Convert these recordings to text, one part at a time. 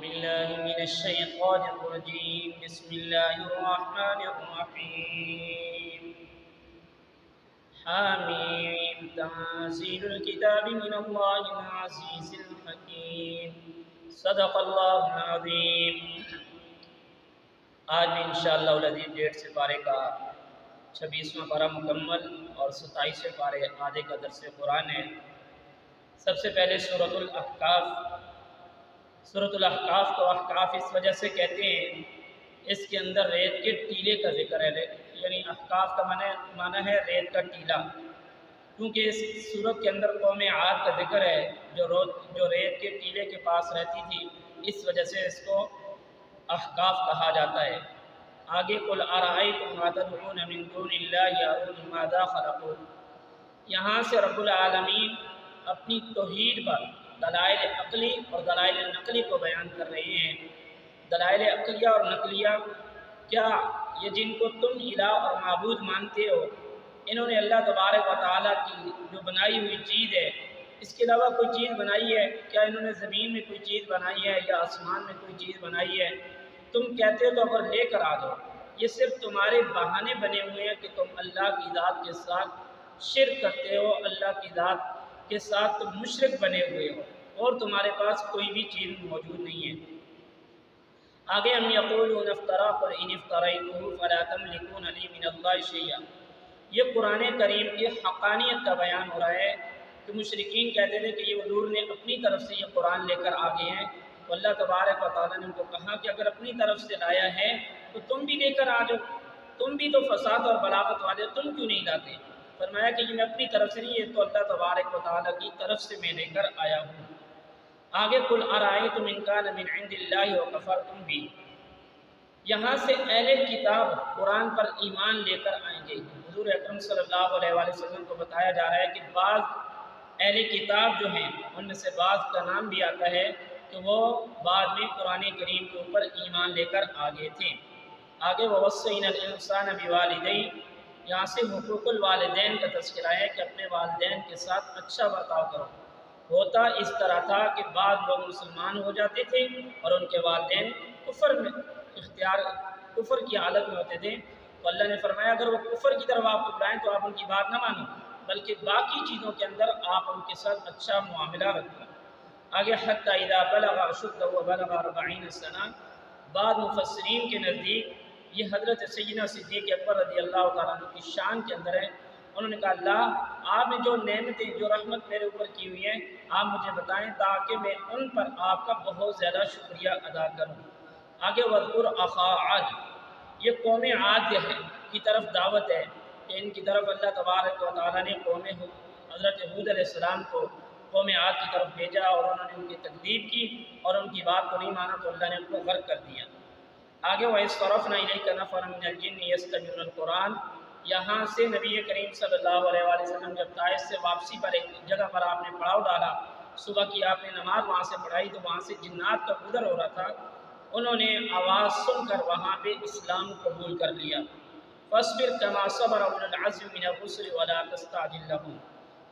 بالله من الشيطان الرجيم بسم الله الرحمن الرحيم حاميم تنزيل الكتاب من الله العزيز الحكيم صدق الله العظيم۔ آج بھی انشاءاللہ العزیز 1.5 پارے کا 26واں پارہ مکمل اور 27ویں پارے آدھے کا درس قرآن ہے۔ سب سے پہلے سورۃ الاحقاف کو احقاف اس وجہ سے کہتے ہیں، اس کے اندر ریت کے ٹیلے کا ذکر ہے، یعنی احقاف کا معنی ہے ریت کا ٹیلا، کیونکہ اس سورت کے اندر قوم عاد کا ذکر ہے جو ریت کے ٹیلے کے پاس رہتی تھی، اس وجہ سے اس کو احقاف کہا جاتا ہے۔ آگے قل ارأیتم ما تدعون من دون اللہ ارونی ماذا خلقوا، یہاں سے رب العالمین اپنی توحید پر دلائل عقلی اور دلائل نقلی کو بیان کر رہے ہیں۔ دلائل عقلیہ اور نقلیہ کیا یہ جن کو تم الہ اور معبود مانتے ہو، انہوں نے اللہ تبارک و تعالیٰ کی جو بنائی ہوئی چیز ہے اس کے علاوہ کوئی چیز بنائی ہے؟ کیا انہوں نے زمین میں کوئی چیز بنائی ہے یا آسمان میں کوئی چیز بنائی ہے؟ تم کہتے ہو تو اگر لے کر آ جاؤ، یہ صرف تمہارے بہانے بنے ہوئے ہیں کہ تم اللہ کی ذات کے ساتھ شرک کرتے ہو، اللہ کی ذات کے ساتھ تم مشرک بنے ہوئے ہو اور تمہارے پاس کوئی بھی چیز موجود نہیں ہے۔ آگے ہم یقولون افترا قل ان افتریتہ فلا تملکون لی من اللہ شیئا، یہ قرآن کریم کی حقانیت کا بیان ہو رہا ہے کہ مشرکین کہتے تھے کہ یہ حضور نے اپنی طرف سے یہ قرآن لے کر آگے ہیں، تو اللہ تبارک و تعالیٰ نے ان کو کہا کہ اگر اپنی طرف سے لایا ہے تو تم بھی لے کر آ جاؤ، تم بھی تو فساد اور بلاغت والے، تم کیوں نہیں لاتے؟ فرمایا کہ یہ میں اپنی طرف سے نہیں، یہ تو اللہ تبارک و تعالیٰ کی طرف سے میں لے کر آیا ہوں۔ آگے قل ارأیتم ان کان من عند اللہ وکفرتم بہ، یہاں سے اہل کتاب قرآن پر ایمان لے کر آئیں گے۔ حضور اکرم صلی اللہ علیہ وآلہ وسلم کو بتایا جا رہا ہے کہ بعض اہل کتاب جو ہیں ان میں سے بعض کا نام بھی آتا ہے کہ وہ بعد میں قرآن کریم کے اوپر ایمان لے کر آگے تھے۔ آگے ووصینا الانسان بوالدیہ، یہاں سے حقوق الوالدین کا تذکرہ ہے کہ اپنے والدین کے ساتھ اچھا برتاؤ کرو۔ ہوتا اس طرح تھا کہ بعض لوگ مسلمان ہو جاتے تھے اور ان کے والدین کفر کی حالت میں ہوتے تھے، تو اللہ نے فرمایا اگر وہ کفر کی طرف آپ کو بلائیں تو آپ ان کی بات نہ مانو، بلکہ باقی چیزوں کے اندر آپ ان کے ساتھ اچھا معاملہ رکھو۔ آگے حتی اذا بلغ اشدہ وبلغ 40 سنہ، بعض مفسرین کے نزدیک یہ حضرت سیدنا صدیق اکبر رضی اللہ تعالیٰ عنہ کی شان کے اندر ہے۔ انہوں نے کہا اللہ آپ نے جو نعمتیں جو رحمت میرے اوپر کی ہوئی ہیں آپ مجھے بتائیں تاکہ میں ان پر آپ کا بہت زیادہ شکریہ ادا کروں۔ آگے وَاذْكُرْ أَخَا عَادٍ، یہ قوم عاد کی طرف دعوت ہے کہ ان کی طرف اللہ تبارک و تعالیٰ نے قوم حضرت ہود علیہ السلام کو قوم عاد کی طرف بھیجا اور انہوں نے ان کی تکذیب کی اور ان کی بات کو نہیں مانا تو اللہ نے ان کو غرق کر دیا۔ آگے وَإِذْ صَرَفْنَا إِلَيْكَ نَفَرًا مِنَ الْجِنِّ يَسْتَمِعُونَ الْقُرْآنَ، یہاں سے نبی کریم صلی اللہ علیہ وآلہ وسلم جب طائف سے واپسی پر ایک جگہ پر آپ نے پڑاؤ ڈالا، صبح کی آپ نے نماز وہاں سے پڑھائی تو وہاں سے جنات کا گزر ہو رہا تھا، انہوں نے آواز سن کر وہاں پہ اسلام قبول کر لیا۔ فَاصْبِرْ كَمَا صَبَرَ أُولُو الْعَزْمِ مِنَ الرُّسُلِ وَلَا تَسْتَعْجِل لَّهُمْ،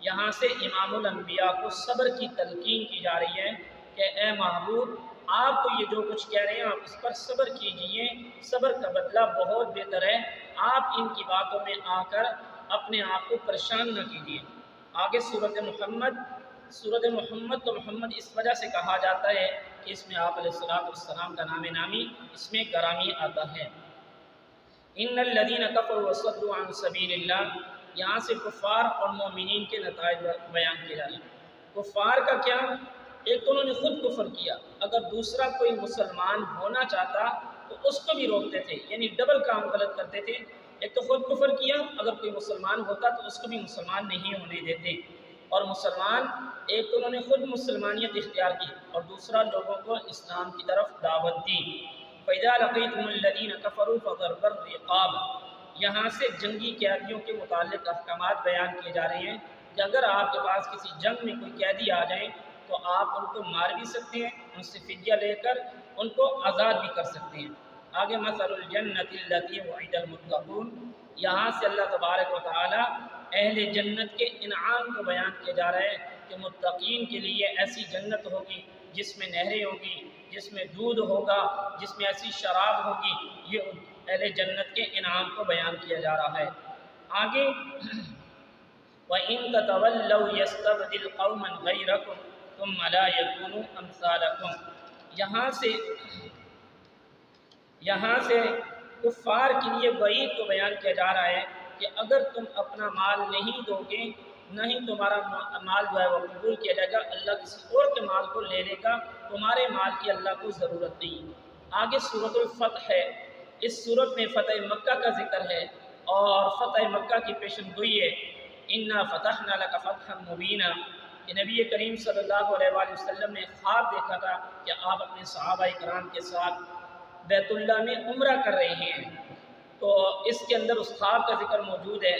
یہاں سے امام الانبیاء کو صبر کی تلقین کی جا رہی ہے کہ اے محبوب آپ کو یہ جو کچھ کہہ رہے ہیں آپ اس پر صبر کیجئے، صبر کا بدلہ بہت بہتر ہے، آپ ان کی باتوں میں آ کر اپنے آپ کو پریشان نہ کیجئے۔ آگے سورۃ محمد کو محمد اس وجہ سے کہا جاتا ہے کہ اس میں آپ علیہ السلام کا نام نامی اس میں گرامی آتا ہے۔ ان الذین کفروا وصدوا عن سبیل اللہ، یہاں سے کفار اور مومنین کے نتائج بیان کیے جا رہے ہیں۔ کفار کا کیا؟ ایک تو انہوں نے خود کفر کیا، اگر دوسرا کوئی مسلمان ہونا چاہتا تو اس کو بھی روکتے تھے، یعنی ڈبل کام غلط کرتے تھے۔ ایک تو خود کفر کیا، اگر کوئی مسلمان ہوتا تو اس کو بھی مسلمان نہیں ہونے دیتے، اور مسلمان ایک تو انہوں نے خود مسلمانیت اختیار کی اور دوسرا لوگوں کو اسلام کی طرف دعوت دی۔ فَإِذَا لَقِيتُمُ الَّذِينَ كَفَرُوا فَضَرْبَ الرِّقَابِ، یہاں سے جنگی قیدیوں کے متعلق احکامات بیان کیے جا رہے ہیں کہ اگر آپ کے پاس کسی جنگ میں کوئی قیدی آ جائیں تو آپ ان کو مار بھی سکتے ہیں، ان سے فدیہ لے کر ان کو آزاد بھی کر سکتے ہیں۔ آگے مثل الجنت التی وعد المتقون، یہاں سے اللہ تبارک و تعالی اہل جنت کے انعام کو بیان کیا جا رہا ہے کہ متقین کے لیے ایسی جنت ہوگی جس میں نہریں ہوگی، جس میں دودھ ہوگا، جس میں ایسی شراب ہوگی، یہ اہل جنت کے انعام کو بیان کیا جا رہا ہے۔ آگے وَإِن تَتَوَلَّوْا يَسْتَبْدِلْ قَوْمًا غَيْرَكُمْ ثُمَّ لَا يَكُونُوا أَمْثَالَكُمْ، یہاں سے کفار کے لیے وعید کو بیان کیا جا رہا ہے کہ اگر تم اپنا مال نہیں دو گے، نہیں تمہارا مال جو ہے وہ قبول کیا جائے گا، اللہ کسی اور کے مال کو لے لے گا، تمہارے مال کی اللہ کو ضرورت نہیں۔ آگے سورۃ الفتح ہے، اس سورت میں فتح مکہ کا ذکر ہے اور فتح مکہ کی پیشن گوئی ہے۔ اِنَّا فَتَحْنَا لَكَ فَتْحًا مُبِينًا، کہ نبی کریم صلی اللہ علیہ وآلہ وسلم نے خواب دیکھا تھا کہ آپ اپنے صحابہ کرام کے ساتھ بیت اللہ میں عمرہ کر رہے ہیں، تو اس کے اندر اس خواب کا ذکر موجود ہے،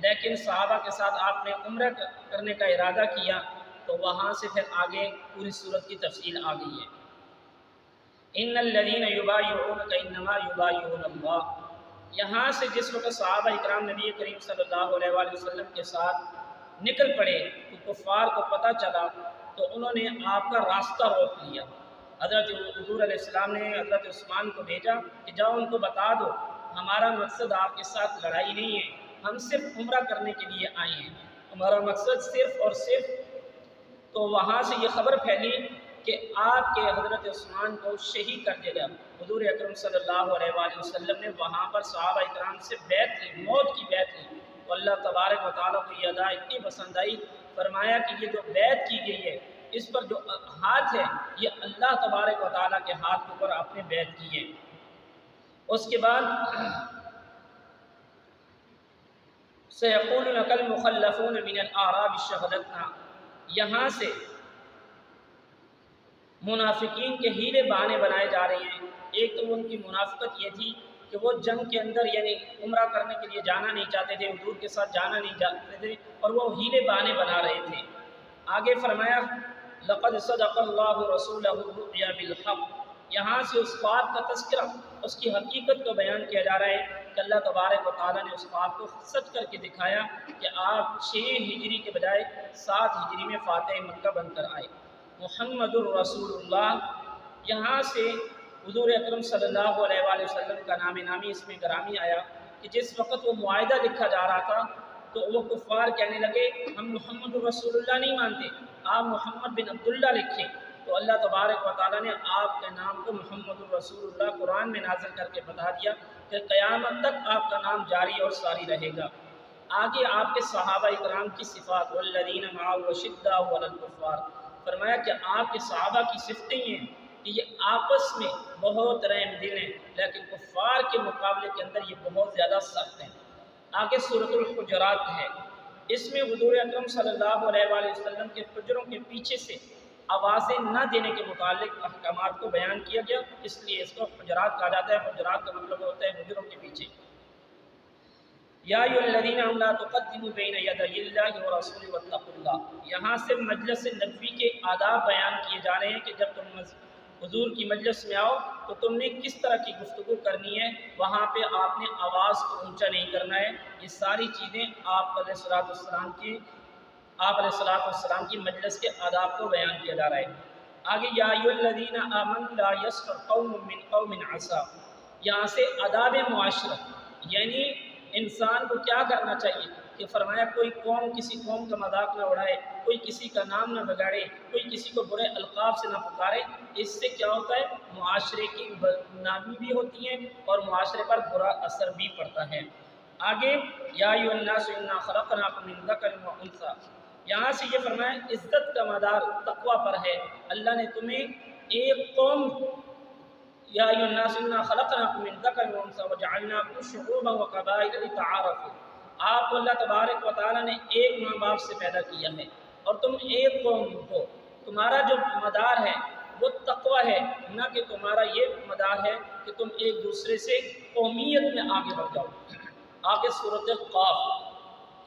لیکن صحابہ کے ساتھ آپ نے عمرہ کرنے کا ارادہ کیا، تو وہاں سے پھر آگے پوری صورت کی تفصیل آ گئی ہے۔ ان الذین یبایعونک انما یبایعون اللہ، یہاں سے جس وقت صحابہ اکرام نبی کریم صلی اللہ علیہ وآلہ وسلم کے ساتھ نکل پڑے تو کفار کو پتہ چلا، تو انہوں نے آپ کا راستہ روک لیا۔ حضرت حضور علیہ السلام نے حضرت عثمان کو بھیجا کہ جاؤ ان کو بتا دو ہمارا مقصد آپ کے ساتھ لڑائی نہیں ہے، ہم صرف عمرہ کرنے کے لیے آئے ہیں، ہمارا مقصد صرف اور صرف۔ تو وہاں سے یہ خبر پھیلی کہ آپ کے حضرت عثمان کو شہید کر دیا گیا۔ حضور اکرم صلی اللہ علیہ وآلہ وسلم نے وہاں پر صحابہ اکرام سے بیعت لی، موت کی بیعت لی، تو اللہ تبارک و تعالیٰ کو یہ ادا اتنی پسند آئی، فرمایا کہ یہ جو بیعت کی گئی ہے اس پر جو ہاتھ ہے یہ اللہ تبارک و تعالیٰ کے ہاتھ کے اوپر آپ نے بیعت کی ہے۔ اس کے بعد سَيَقُولُ لَكَ الْمُخَلَّفُونَ مِنَ الْأَعْرَابِ شَغَلَتْنَا، یہاں سے منافقین کے ہیلے بہانے بنائے جا رہے ہیں۔ ایک تو ان کی منافقت یہ تھی کہ وہ جنگ کے اندر یعنی عمرہ کرنے کے لیے جانا نہیں چاہتے تھے، حضور کے ساتھ جانا نہیں چاہتے تھے، اور وہ ہیلے بہانے بنا رہے تھے۔ آگے فرمایا لَقَدْ صَدَقَ اللَّهُ رَسُولَهُ الرُّؤْيَا بِالْحَقِّ، یہاں سے اس خواب کا تذکرہ، اس کی حقیقت کو بیان کیا جا رہا ہے کہ اللہ تبارک و تعالیٰ نے اس خواب کو سچ کر کے دکھایا کہ آپ 6 ہجری کے بجائے 7 ہجری میں فاتح مکہ بن کر آئے۔ محمد الرسول اللہ، یہاں سے حضور اکرم صلی اللہ علیہ وآلہ وسلم کا نام نامی اس میں گرامی آیا کہ جس وقت وہ معاہدہ لکھا جا رہا تھا تو وہ کفار کہنے لگے ہم محمد الرسول اللہ نہیں مانتے، آپ محمد بن عبداللہ لکھیں، تو اللہ تبارک و تعالیٰ نے آپ کے نام کو محمد الرسول اللہ قرآن میں نازل کر کے بتا دیا کہ قیامت تک آپ کا نام جاری اور ساری رہے گا۔ آگے آپ کے صحابہ اکرام کی صفات والذین معه اشداء علی الکفار، فرمایا کہ آپ کے صحابہ کی صفتیں یہ ہیں کہ یہ آپس میں بہت رحم دل ہیں، لیکن کفار کے مقابلے کے اندر یہ بہت زیادہ سخت ہیں۔ آگے سورۃ الحجرات ہے، اس میں حضور اکرم صلی اللہ علیہ وآلہ وسلم کے حجروں کے پیچھے سے آوازیں نہ دینے کے متعلق احکامات کو بیان کیا گیا، اس لیے اس کو حجرات کہا جاتا ہے۔ حجرات کا مطلب ہوتا ہے حجروں کے پیچھے۔ یا ایھا الذین آمنوا لا تقدموا بین یدی اللہ ورسولہ واتقوا اللہ، یہاں سے مجلس نبوی کے آداب بیان کیے جا رہے ہیں کہ جب تم حضور کی مجلس میں آؤ تو تم نے کس طرح کی گفتگو کرنی ہے، وہاں پہ آپ نے آواز کو اونچا نہیں کرنا ہے۔ یہ ساری چیزیں آپ علیہ السلام کی مجلس کے آداب کو بیان کیا جا رہا ہے۔ آگے یا ایھا الذین آمنوا لا یسخر قوم من قوم عسیٰ، یہاں سے آداب معاشرت یعنی انسان کو کیا کرنا چاہیے کہ فرمایا کوئی قوم کسی قوم کا مذاق نہ اڑائے، کوئی کسی کا نام نہ بگاڑے، کوئی کسی کو برے القاب سے نہ پکارے۔ اس سے کیا ہوتا ہے، معاشرے کی بدنامی بھی ہوتی ہے اور معاشرے پر برا اثر بھی پڑتا ہے۔ آگے یا ایھا الناس انا خلقناکم من ذکر و انثیٰ، یہاں سے یہ فرمایا عزت کا مدار تقوی پر ہے۔ اللہ نے تمہیں ایک قوم، یا ایھا الناس انا خلقناکم من ذکر و انثیٰ وجعلناکم شعوبا وقبائل لتعارفوا، آپ کو اللہ تبارک و تعالیٰ نے ایک ماں باپ سے پیدا کیا ہے اور تم ایک قوم ہو، تمہارا جو مدار ہے وہ تقوی ہے، نہ کہ تمہارا یہ مدار ہے کہ تم ایک دوسرے سے قومیت میں آگے بڑھ جاؤ۔ آگے سورۃ قاف،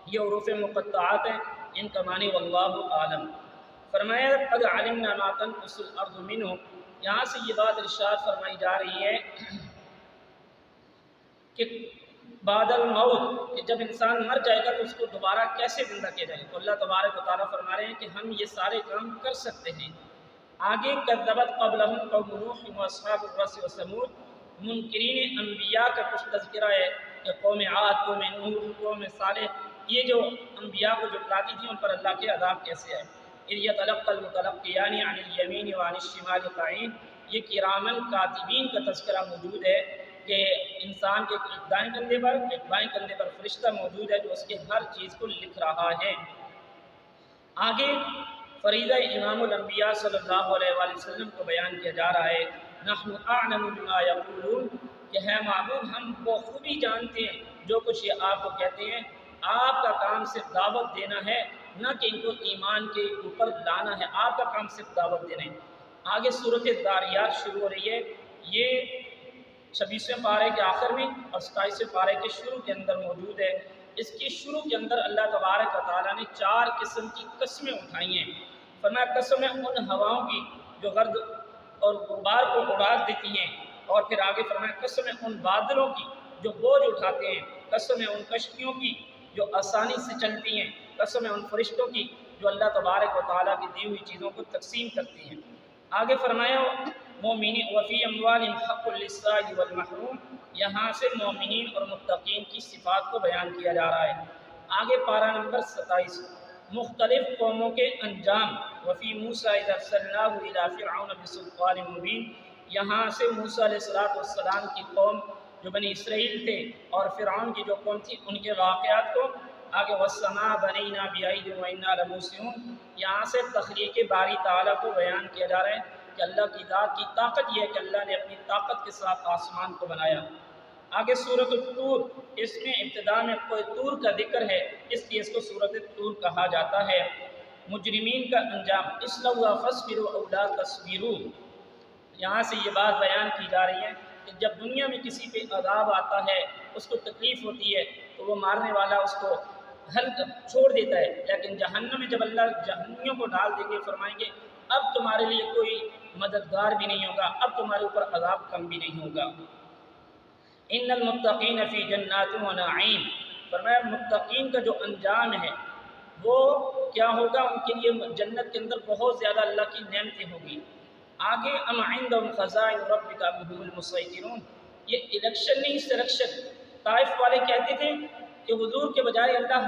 یہ حروف مقطعات ہیں، ان کا معنی واللہ عالم۔ فرمایا قد علمنا ما تنقص الارض منہم، یہاں سے یہ بات ارشاد فرمائی جا رہی ہے کہ بعد الموت، کہ جب انسان مر جائے گا تو اس کو دوبارہ کیسے زندہ کیا جائے، تو اللہ تبارک و تعالیٰ فرما رہے ہیں کہ ہم یہ سارے کام کر سکتے ہیں۔ آگے کذبت قبلہم قوم نوح و اصحاب الرس و ثمود، منکرین انبیاء کا کچھ تذکرہ ہے کہ قوم عاد، قوم نوح، قوم صالح، یہ جو انبیاء کو جھٹلاتی تھیں ان پر اللہ کے عذاب کیسے آئے۔ اذ یتلقی المتلقیان عن الیمین وعن الشمال قعید، یہ کرامن کاتبین کا تذکرہ موجود ہے کہ انسان کے ایک دائیں کندھے پر ایک بائیں کندھے پر فرشتہ موجود ہے جو اس کے ہر چیز کو لکھ رہا ہے۔ آگے فریضہ امام الانبیاء صلی اللہ علیہ وآلہ وسلم کو بیان کیا جا رہا ہے، نحن اعلم بما یقولون، کہ ہے معبود ہم بخوبی جانتے ہیں جو کچھ یہ آپ کو کہتے ہیں، آپ کا کام صرف دعوت دینا ہے، نہ کہ ان کو ایمان کے اوپر لانا ہے، آپ کا کام صرف دعوت دینا ہے۔ آگے سورۃ الذاریات شروع ہو رہی ہے، یہ 26ویں پارے کے آخر میں اور 27ویں پارے کے شروع کے اندر موجود ہے۔ اس کی شروع کے اندر اللہ تبارک و تعالیٰ نے 4 قسم کی قسمیں اٹھائی ہیں۔ فرمایا قسم ہے ان ہواؤں کی جو گرد اور غبار کو اڑا دیتی ہیں، اور پھر آگے فرمایا قسم ہے ان بادلوں کی جو بوجھ اٹھاتے ہیں، قسم ہے ان کشتیوں کی جو آسانی سے چلتی ہیں، قسم ہے ان فرشتوں کی جو اللہ تبارک و تعالیٰ کی دی ہوئی چیزوں کو تقسیم کرتی ہیں۔ آگے فرمایا مومنین وفی اموالہم حق للسائل والمحروم، یہاں سے مومنین اور متقین کی صفات کو بیان کیا جا رہا ہے۔ آگے پارہ نمبر 27 مختلف قوموں کے انجام، وفی موسیٰ اذ ارسلناہ الی فرعون بسلطان مبین، یہاں سے موسیٰ علیہ السلام کی قوم جو بنی اسرائیل تھے اور فرعون کی جو قوم تھی ان کے واقعات کو۔ آگے والسماء بنینا بعید وانا لموسعون، یہاں سے تخلیق باری تعالیٰ کو بیان کیا جا رہا ہے کہ اللہ کی ذات کی طاقت یہ ہے کہ اللہ نے اپنی طاقت کے ساتھ آسمان کو بنایا۔ آگے سورۃ الطور، اس میں ابتدا میں کوئی طور کا ذکر ہے، اس لیے اس کو سورۃ الطور کہا جاتا ہے۔ مجرمین کا انجام، اصلوا فاصبروا او لا تصبروا، یہاں سے یہ بات بیان کی جا رہی ہے کہ جب دنیا میں کسی پہ عذاب آتا ہے، اس کو تکلیف ہوتی ہے تو وہ مارنے والا اس کو چھوڑ دیتا ہے، لیکن جہنم میں جب اللہ جہنمیوں کو ڈال دیں گے، فرمائیں گے اب تمہارے لیے کوئی مددگار بھی نہیں ہوگا، اب تمہارے اوپر عذاب کم بھی نہیں ہوگا۔ ان المتقین فی جنات و نعیم، فرمایا متقین کا جو انجام ہے وہ کیا ہوگا، ان کے لیے جنت کے اندر بہت زیادہ اللہ کی نعمتیں ہوگی۔ آگے ام عندهم خزائن ربک ام هم المسیطرون، یہ الیکشن نہیں سلیکشن۔ طائف والے کہتے تھے کہ حضور کے بجائے اللہ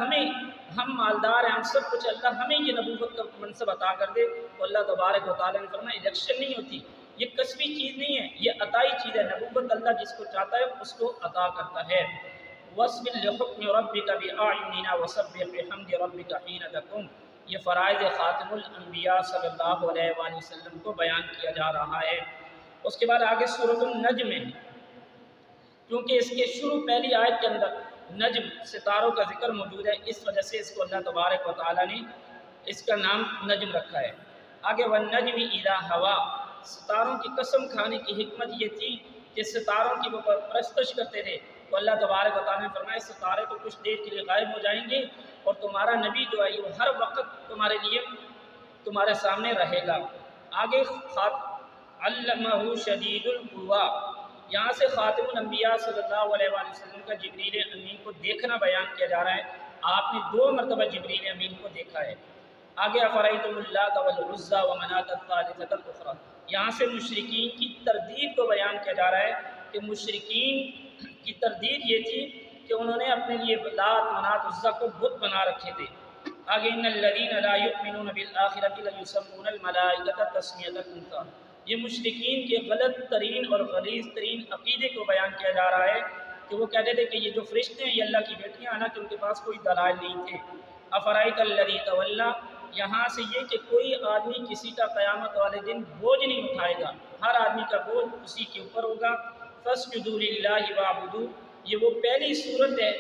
ہم مالدار ہیں، ہم سب کچھ، اللہ ہمیں یہ نبوت کا منصب عطا کر دے، تو اللہ تبارک و تعالیٰ نے فرمایا الیکشن نہیں ہوتی، یہ کسبی چیز نہیں ہے، یہ عطائی چیز ہے، نبوت اللہ جس کو چاہتا ہے اس کو عطا کرتا ہے۔ وَاصْبِرْ لِحُکْمِ رَبِّكَ بِأَعْیُنِنَا وَسَبِّحْ بِحَمْدِ رَبِّكَ حِینَ تَقُومُ، یہ فرائض خاتم الانبیاء صلی اللہ علیہ وآلہ وسلم کو بیان کیا جا رہا ہے۔ اس کے بعد آگے سورۃ النجم ہے، کیونکہ اس کے شروع پہلی آیت کے اندر نجم ستاروں کا ذکر موجود ہے، اس وجہ سے اس کو اللہ تبارک و تعالیٰ نے اس کا نام نجم رکھا ہے۔ آگے وَالنَّجْمِ إِذَا هَوَىٰ، ستاروں کی قسم کھانے کی حکمت یہ تھی کہ ستاروں کی وہ پرستش کرتے تھے، تو اللہ تبارک و تعالیٰ نے فرمایا ستارے تو کچھ دیر کے لیے غائب ہو جائیں گے اور تمہارا نبی جو ہے وہ ہر وقت تمہارے لیے تمہارے سامنے رہے گا۔ آگے علمہ شدید القویٰ، یہاں سے خاتم الانبیاء صلی اللہ علیہ وآلہ وسلم کا جبریل امین کو دیکھنا بیان کیا جا رہا ہے، آپ نے 2 مرتبہ جبریل امین کو دیکھا ہے۔ آگے افرأیتم اللات والعزی ومناۃ الثالثۃ الاخری، یہاں سے مشرکین کی تردید کو بیان کیا جا رہا ہے کہ مشرکین کی تردید یہ تھی کہ انہوں نے اپنے لیے لات منات عزی کو بت بنا رکھے تھے۔ آگے ان الذین لا یؤمنون بالآخرۃ لیسمون الملائکۃ تسمیۃ الانثی، یہ مشرکین کے غلط ترین اور غلیظ ترین عقیدے کو بیان کیا جا رہا ہے کہ وہ کہتے تھے کہ یہ جو فرشتے ہیں یہ اللہ کی بیٹیاں، حالانکہ ان کے پاس کوئی دلائل نہیں تھے۔ افرأیت الذی تولی، یہاں سے یہ کہ کوئی آدمی کسی کا قیامت والے دن بوجھ نہیں اٹھائے گا، ہر آدمی کا بوجھ اسی کے اوپر ہوگا۔ فاسجدوا للہ واعبدوا، یہ وہ پہلی صورت ہے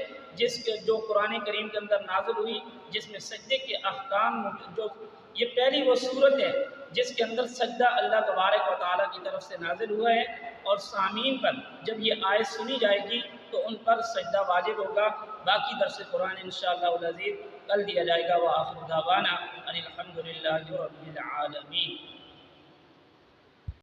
جو قرآن کریم کے اندر نازل ہوئی جس میں سجدے کے احکام جو یہ پہلی وہ صورت ہے جس کے اندر سجدہ اللہ تبارک و تعالیٰ کی طرف سے نازل ہوا ہے، اور سامعین پر جب یہ آیت سنی جائے گی تو ان پر سجدہ واجب ہوگا۔ باقی درس قرآن انشاءاللہ العزیز کل دیا جائے گا۔ وآخر دعوانا ان الحمد للہ رب العالمین۔